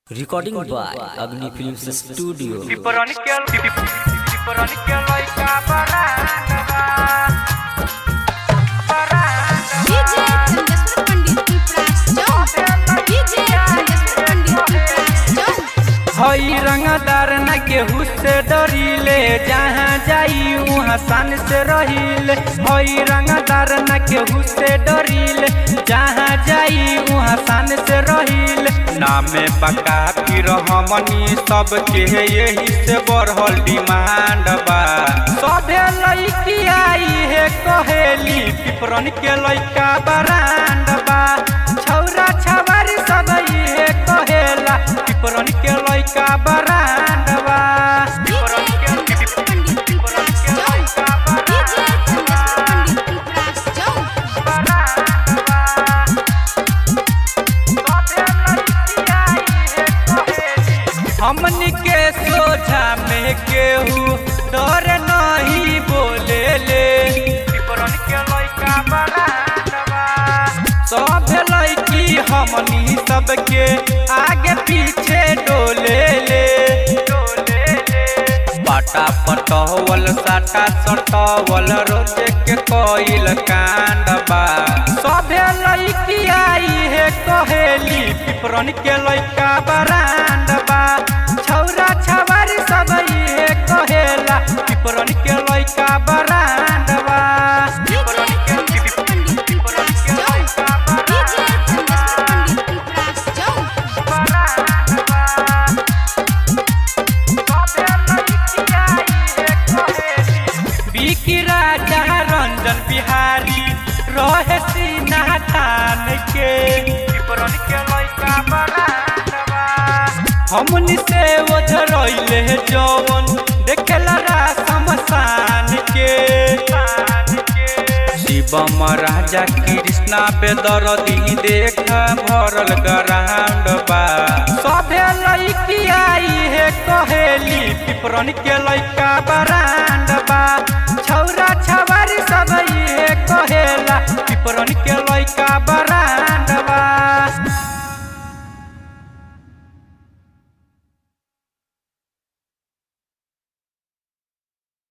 Recording by Agni Films Studio. हई रंगदार न केहू से डरीले, जहाँ जाई वहाँ शान से रहीले। हई रंगदार न केहू से डरीले, जहाँ जाई वहाँ शान से रहीले। नामे बका फिर हमनी सबके यही से बढ़ल डिमांड बा। सभे लइकी आई है कहेली, पिपरन के लइका बरांड बा। छौरा छवारी सब है कहेला, पिपरन के लइका बरांड बा। हमनी के सोझा में केहू डर नहीं बोले ले, पिपरन के लइका बरांड बा। सब लइकी हमनी सबके आगे पीछे डोले ले। पाटा पटवल साटा सटवल रोजे के कोइल कांड बा। सभे लइकी आई है कहेली, पिपरन के लइका बरांड बा। छौरा छवारी सब है कहेला, पिपरन के लइका बरांड बा। बिकी राजा रंजन बिहारी रहे सीना थान के, पिपरन के लइका बरांड बा। हमनी से ओझरइले जवन देखेला शमशान के। शिवम राजा कृष्णा बेदरदी देखा भरल ग्राउंड बा। सभे लइकी आई है कहेली, पिपरन के लइका बरांड बा। छौरा छवारी